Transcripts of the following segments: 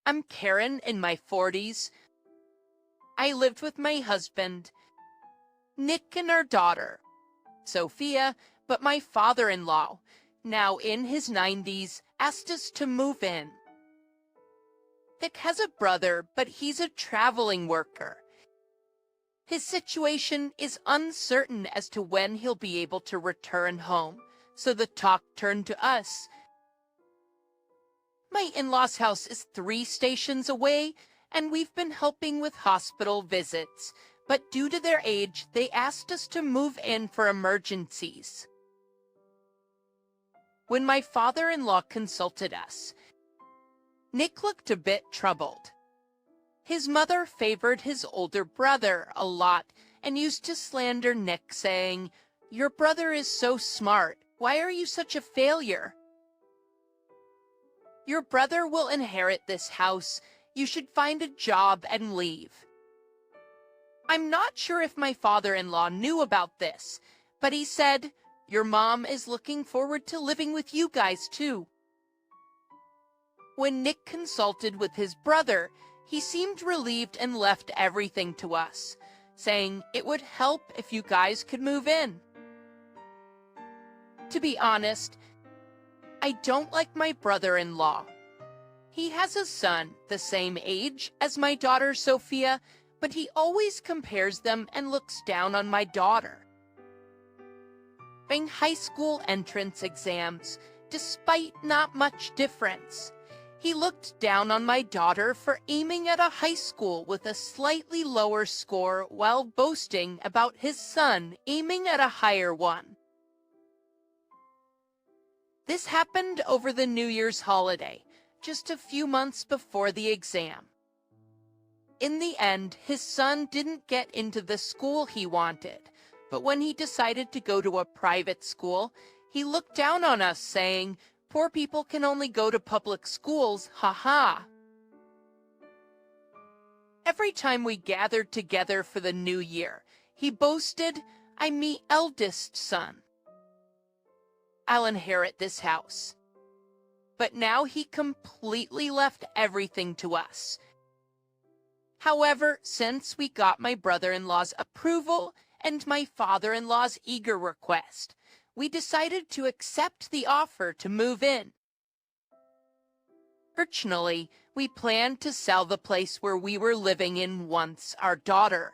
I'm Karen in my 40s. I lived with my husband, Nick, and our daughter, Sophia, but my father-in-law, now in his 90s, asked us to move in. Nick has a brother, but he's a traveling worker. His situation is uncertain as to when he'll be able to return home, so the talk turned to us. My in-laws' house is 3 stations away, and we've been helping with hospital visits, but due to their age, they asked us to move in for emergencies. When my father-in-law consulted us, Nick looked a bit troubled. His mother favored his older brother a lot and used to slander Nick, saying, "Your brother is so smart. Why are you such a failure? Your brother will inherit this house. You should find a job and leave." I'm not sure if my father-in-law knew about this, but he said, "Your mom is looking forward to living with you guys too." When Nick consulted with his brother, he seemed relieved and left everything to us, saying it would help if you guys could move in. To be honest, I don't like my brother-in-law. He has a son the same age as my daughter Sophia, but he always compares them and looks down on my daughter. During high school entrance exams, despite not much difference, he looked down on my daughter for aiming at a high school with a slightly lower score while boasting about his son aiming at a higher one. This happened over the New Year's holiday, just a few months before the exam. In the end, his son didn't get into the school he wanted, but when he decided to go to a private school, he looked down on us, saying, "Poor people can only go to public schools, haha." Every time we gathered together for the new year, he boasted, "I'm me eldest son. I'll inherit this house." But now he completely left everything to us. However, since we got my brother-in-law's approval and my father-in-law's eager request, we decided to accept the offer to move in. Fortunately, we planned to sell the place where we were living in once our daughter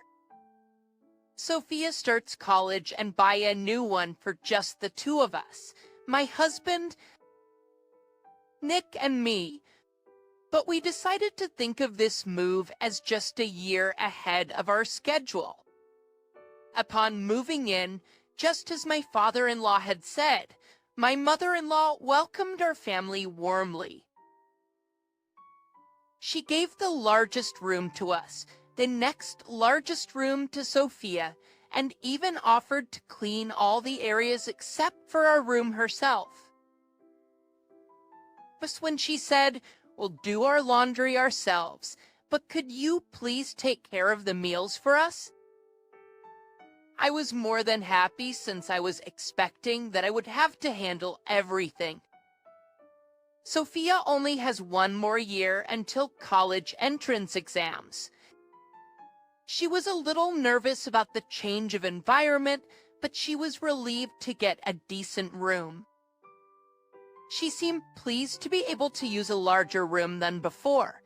Sophia starts college and buy a new one for just the 2 of us, my husband, Nick, and me. But we decided to think of this move as just a year ahead of our schedule. Upon moving in, just as my father-in-law had said, my mother-in-law welcomed our family warmly. She gave the largest room to us, the next largest room to Sophia, and even offered to clean all the areas except for our room herself. But when she said, "We'll do our laundry ourselves, but could you please take care of the meals for us?" I was more than happy, since I was expecting that I would have to handle everything. Sophia only has 1 more year until college entrance exams. She was a little nervous about the change of environment, but she was relieved to get a decent room. She seemed pleased to be able to use a larger room than before.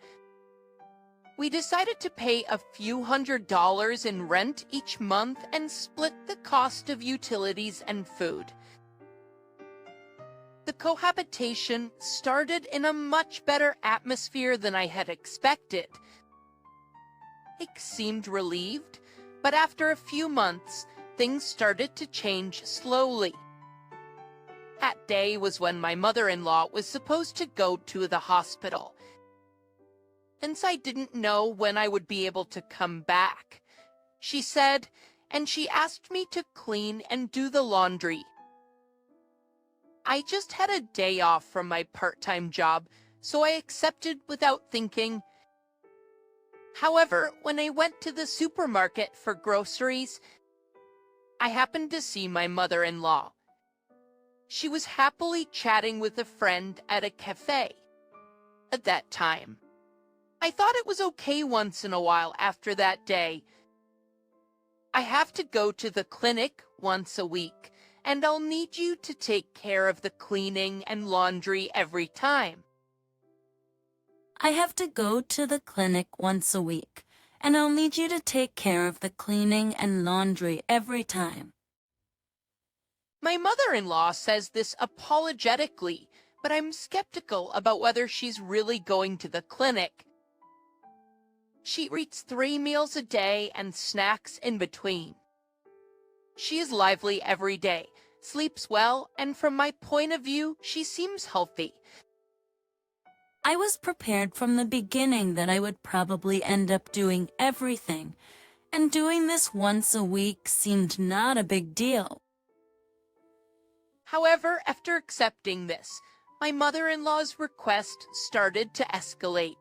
We decided to pay a few $100s in rent each month and split the cost of utilities and food. The cohabitation started in a much better atmosphere than I had expected. Nick seemed relieved, but after a few months, things started to change slowly. That day was when my mother-in-law was supposed to go to the hospital. Since I didn't know when I would be able to come back, she said, and she asked me to clean and do the laundry. I just had a day off from my part-time job, so I accepted without thinking. However, when I went to the supermarket for groceries, I happened to see my mother-in-law. She was happily chatting with a friend at a cafe at that time. I thought it was okay once in a while after that day. I have to go to the clinic once a week, and I'll need you to take care of the cleaning and laundry every time. I have to go to the clinic once a week, and I'll need you to take care of the cleaning and laundry every time. My mother-in-law says this apologetically, but I'm skeptical about whether she's really going to the clinic. She eats 3 meals a day and snacks in between. She is lively every day, sleeps well, and from my point of view, she seems healthy. I was prepared from the beginning that I would probably end up doing everything, and doing this once a week seemed not a big deal. However, after accepting this, my mother-in-law's request started to escalate.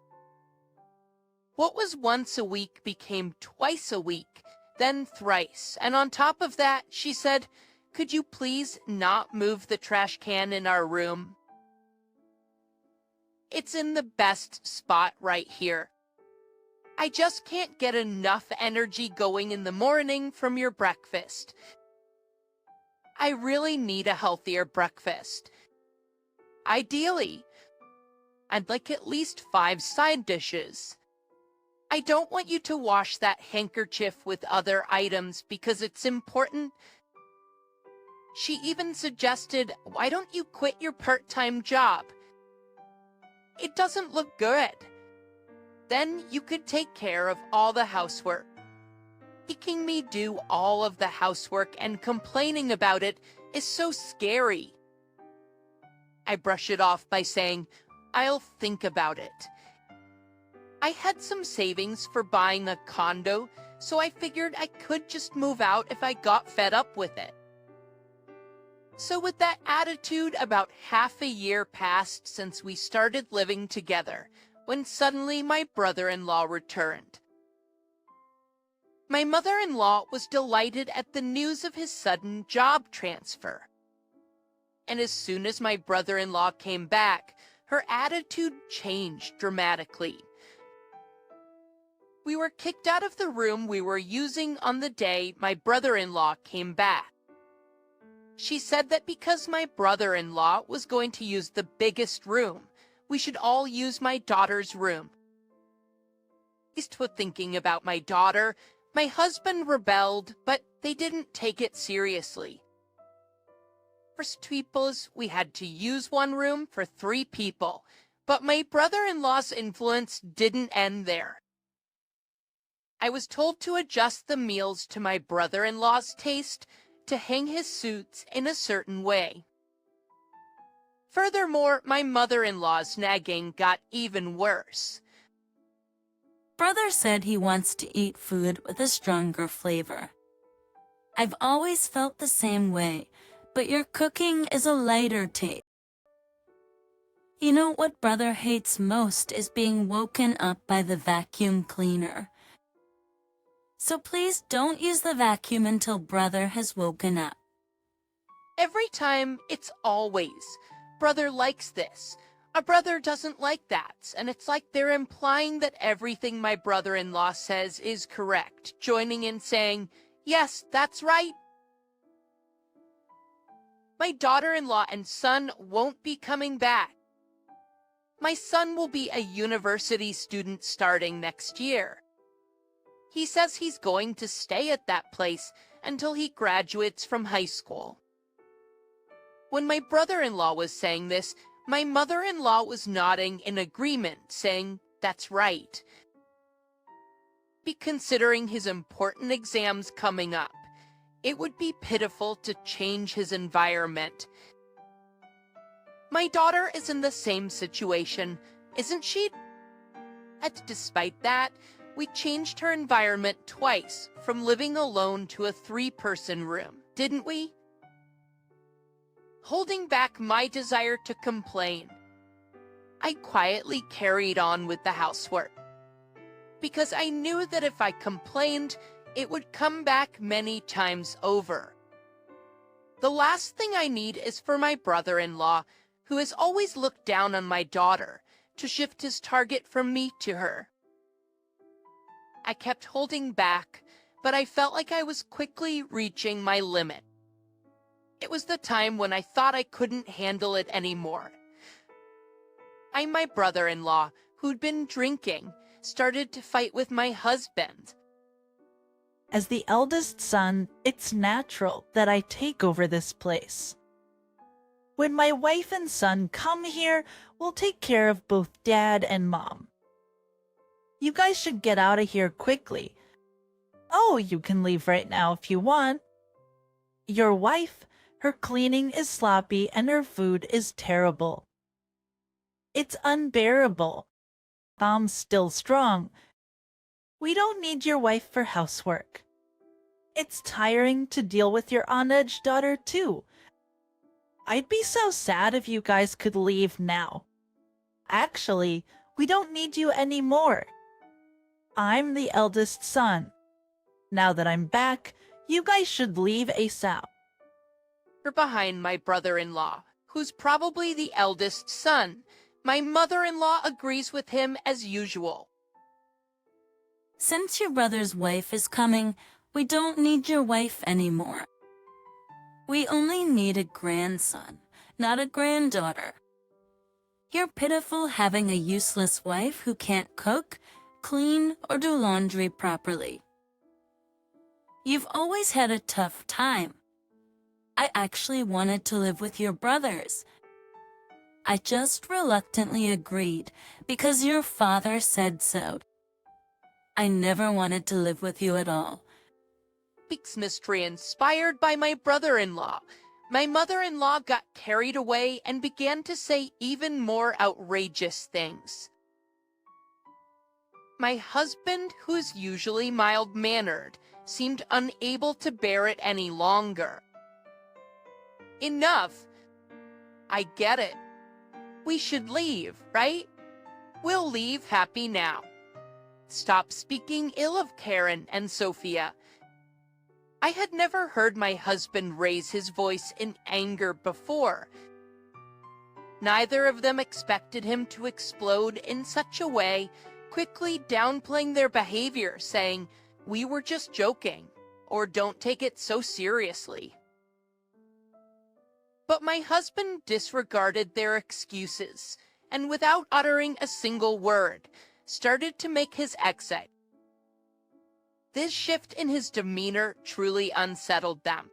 What was once a week became twice a week, then thrice, and on top of that, she said, "Could you please not move the trash can in our room? It's in the best spot right here. I just can't get enough energy going in the morning from your breakfast. I really need a healthier breakfast. Ideally, I'd like at least 5 side dishes. I don't want you to wash that handkerchief with other items because it's important." She even suggested, "Why don't you quit your part-time job? It doesn't look good. Then you could take care of all the housework." Making me do all of the housework and complaining about it is so scary. I brush it off by saying, "I'll think about it." I had some savings for buying a condo, so I figured I could just move out if I got fed up with it. So with that attitude, about half a year passed since we started living together, when suddenly my brother-in-law returned. My mother-in-law was delighted at the news of his sudden job transfer. And as soon as my brother-in-law came back, her attitude changed dramatically. We were kicked out of the room we were using on the day my brother-in-law came back. She said that because my brother-in-law was going to use the biggest room, we should all use my daughter's room. At least thinking about my daughter, my husband rebelled, but they didn't take it seriously. First peoples, we had to use one room for 3 people, but my brother-in-law's influence didn't end there. I was told to adjust the meals to my brother-in-law's taste, to hang his suits in a certain way. Furthermore, my mother-in-law's nagging got even worse. Brother said he wants to eat food with a stronger flavor. I've always felt the same way, but your cooking is a lighter taste. You know what brother hates most is being woken up by the vacuum cleaner. So please don't use the vacuum until brother has woken up. Every time, it's always, "Brother likes this. A brother doesn't like that," and it's like they're implying that everything my brother-in-law says is correct, joining in saying, "Yes, that's right." My daughter-in-law and son won't be coming back. My son will be a university student starting next year. He says he's going to stay at that place until he graduates from high school. When my brother-in-law was saying this, my mother-in-law was nodding in agreement, saying, "That's right." Considering his important exams coming up, it would be pitiful to change his environment. My daughter is in the same situation, isn't she? Despite that, we changed her environment twice, from living alone to a 3-person room, didn't we? Holding back my desire to complain, I quietly carried on with the housework, because I knew that if I complained, it would come back many times over. The last thing I need is for my brother-in-law, who has always looked down on my daughter, to shift his target from me to her. I kept holding back, but I felt like I was quickly reaching my limit. It was the time when I thought I couldn't handle it anymore. My brother-in-law, who'd been drinking, started to fight with my husband. As the eldest son, it's natural that I take over this place. When my wife and son come here, we'll take care of both Dad and Mom. You guys should get out of here quickly. Oh, you can leave right now if you want. Your wife, her cleaning is sloppy and her food is terrible. It's unbearable. Mom's still strong. We don't need your wife for housework. It's tiring to deal with your on-edge daughter, too. I'd be so sad if you guys could leave now. Actually, we don't need you anymore. I'm the eldest son. Now that I'm back, you guys should leave ASAP. We're behind my brother-in-law, who's probably the eldest son. My mother-in-law agrees with him as usual. Since your brother's wife is coming, we don't need your wife anymore. We only need a grandson, not a granddaughter. You're pitiful having a useless wife who can't cook, clean, or do laundry properly. You've always had a tough time. I actually wanted to live with your brothers. I just reluctantly agreed because your father said so. I never wanted to live with you at all. Speaks mystery inspired by my brother-in-law. My mother-in-law got carried away and began to say even more outrageous things. My husband, who's usually mild-mannered, seemed unable to bear it any longer. Enough. I get it. We should leave, right? We'll leave happy now. Stop speaking ill of Karen and Sophia. I had never heard my husband raise his voice in anger before. Neither of them expected him to explode in such a way, quickly downplaying their behavior, saying, "We were just joking," or "Don't take it so seriously." But my husband disregarded their excuses, and without uttering a single word, started to make his exit. This shift in his demeanor truly unsettled them.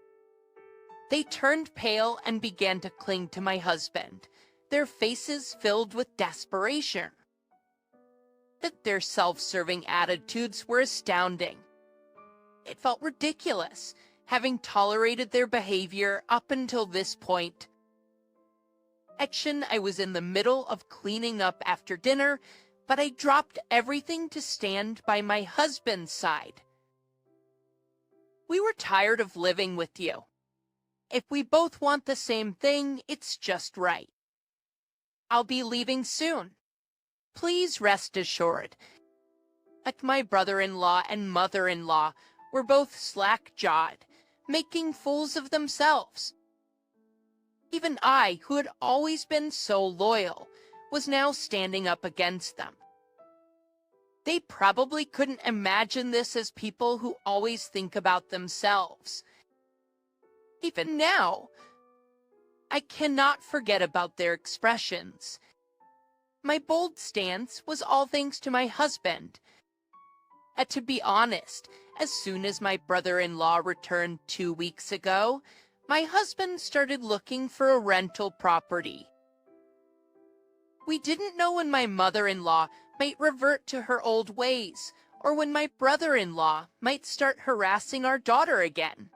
They turned pale and began to cling to my husband, their faces filled with desperation. Their self-serving attitudes were astounding. It felt ridiculous, having tolerated their behavior up until this point. I was in the middle of cleaning up after dinner, but I dropped everything to stand by my husband's side. "We were tired of living with you. If we both want the same thing, it's just right. I'll be leaving soon. Please rest assured." Like my brother-in-law and mother-in-law were both slack-jawed, making fools of themselves. Even I, who had always been so loyal, was now standing up against them. They probably couldn't imagine this as people who always think about themselves. Even now, I cannot forget about their expressions. My bold stance was all thanks to my husband. To be honest, as soon as my brother-in-law returned 2 weeks ago, my husband started looking for a rental property. We didn't know when my mother-in-law might revert to her old ways, or when my brother-in-law might start harassing our daughter again.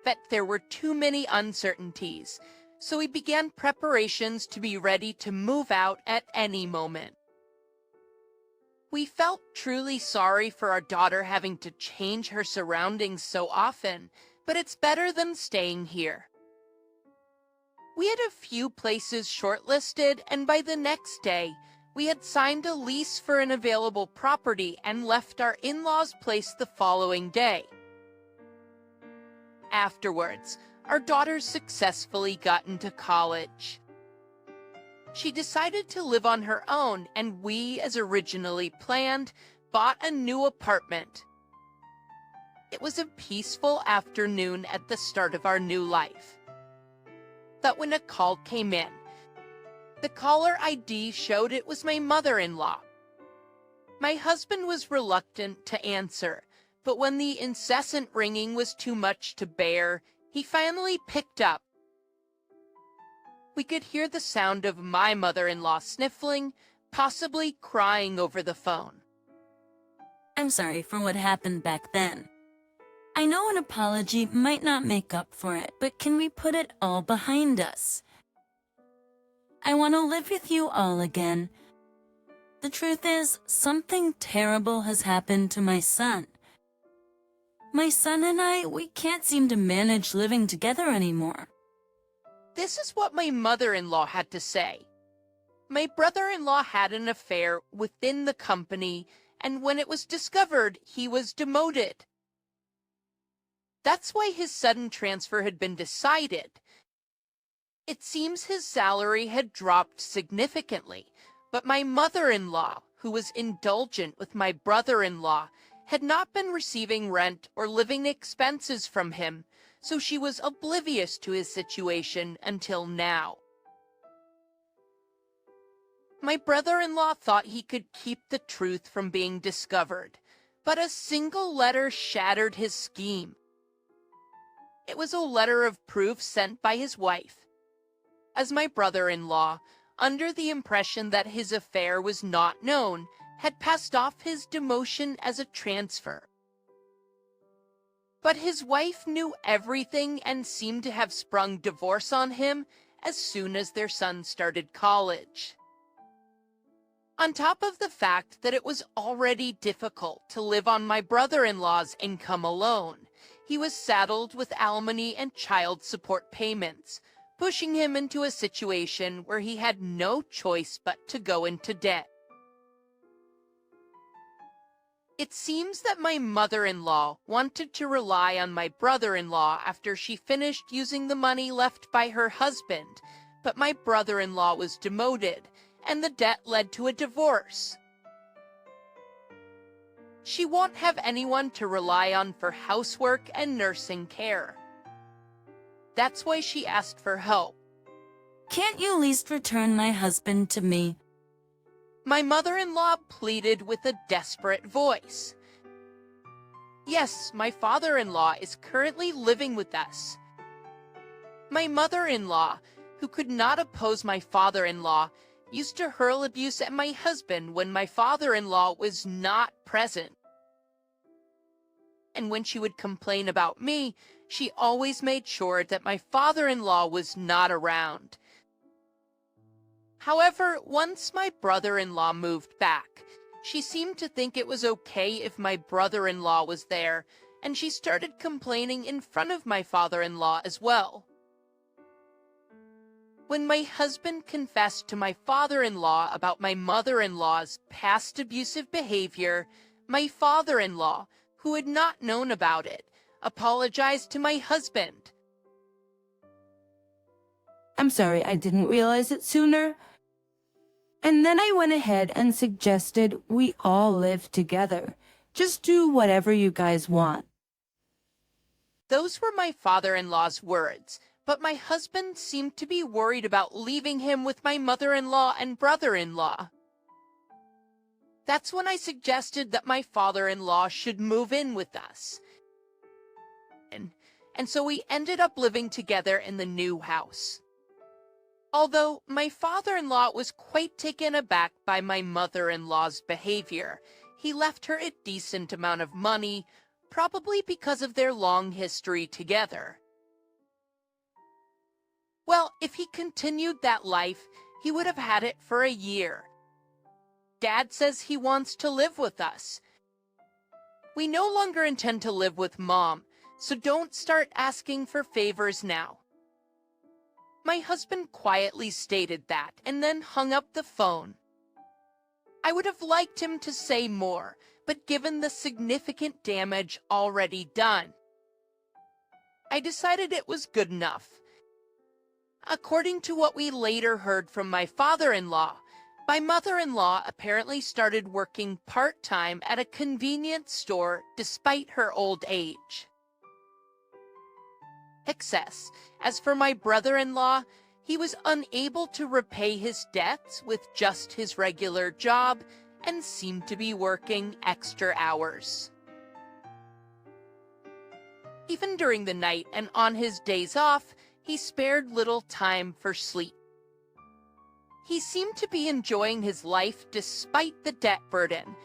But there were too many uncertainties, so we began preparations to be ready to move out at any moment. We felt truly sorry for our daughter having to change her surroundings so often, but it's better than staying here. We had a few places shortlisted, and by the next day, we had signed a lease for an available property and left our in-laws' place the following day. Afterwards, our daughter successfully got into college. She decided to live on her own, and we, as originally planned, bought a new apartment. It was a peaceful afternoon at the start of our new life. But when a call came in, the caller ID showed it was my mother-in-law. My husband was reluctant to answer, but when the incessant ringing was too much to bear, he finally picked up. We could hear the sound of my mother-in-law sniffling, possibly crying over the phone. I'm sorry for what happened back then. I know an apology might not make up for it, but can we put it all behind us? I want to live with you all again. The truth is, something terrible has happened to my son. My son and I, we can't seem to manage living together anymore. This is what my mother-in-law had to say. My brother-in-law had an affair within the company, and when it was discovered, he was demoted. That's why his sudden transfer had been decided. It seems his salary had dropped significantly, but my mother-in-law, who was indulgent with my brother-in-law, had not been receiving rent or living expenses from him, so she was oblivious to his situation until now. My brother-in-law thought he could keep the truth from being discovered, but a single letter shattered his scheme. It was a letter of proof sent by his wife. As my brother-in-law, under the impression that his affair was not known, had passed off his demotion as a transfer. But his wife knew everything and seemed to have sprung divorce on him as soon as their son started college. On top of the fact that it was already difficult to live on my brother-in-law's income alone, he was saddled with alimony and child support payments, pushing him into a situation where he had no choice but to go into debt. It seems that my mother-in-law wanted to rely on my brother-in-law after she finished using the money left by her husband, but my brother-in-law was demoted, and the debt led to a divorce. She won't have anyone to rely on for housework and nursing care. That's why she asked for help. Can't you at least return my husband to me? My mother-in-law pleaded with a desperate voice. Yes, my father-in-law is currently living with us. My mother-in-law, who could not oppose my father-in-law, used to hurl abuse at my husband when my father-in-law was not present. And when she would complain about me, she always made sure that my father-in-law was not around. However, once my brother-in-law moved back, she seemed to think it was okay if my brother-in-law was there, and she started complaining in front of my father-in-law as well. When my husband confessed to my father-in-law about my mother-in-law's past abusive behavior, my father-in-law, who had not known about it, apologized to my husband. I'm sorry I didn't realize it sooner. And then I went ahead and suggested we all live together. Just do whatever you guys want. Those were my father-in-law's words, but my husband seemed to be worried about leaving him with my mother-in-law and brother-in-law. That's when I suggested that my father-in-law should move in with us. And so we ended up living together in the new house. Although my father-in-law was quite taken aback by my mother-in-law's behavior, he left her a decent amount of money, probably because of their long history together. Well, if he continued that life, he would have had it for a year. Dad says he wants to live with us. We no longer intend to live with Mom, so don't start asking for favors now. My husband quietly stated that and then hung up the phone. I would have liked him to say more, but given the significant damage already done, I decided it was good enough. According to what we later heard from my father-in-law, My mother-in-law apparently started working part-time at a convenience store despite her old age. Excess. As for my brother-in-law, he was unable to repay his debts with just his regular job and seemed to be working extra hours. Even during the night and on his days off, he spared little time for sleep. He seemed to be enjoying his life despite the debt burden.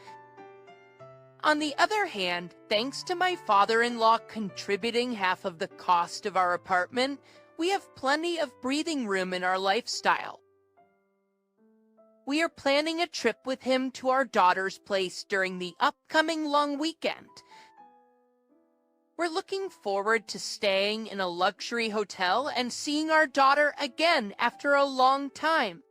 On the other hand, thanks to my father-in-law contributing half of the cost of our apartment, we have plenty of breathing room in our lifestyle. We are planning a trip with him to our daughter's place during the upcoming long weekend. We're looking forward to staying in a luxury hotel and seeing our daughter again after a long time.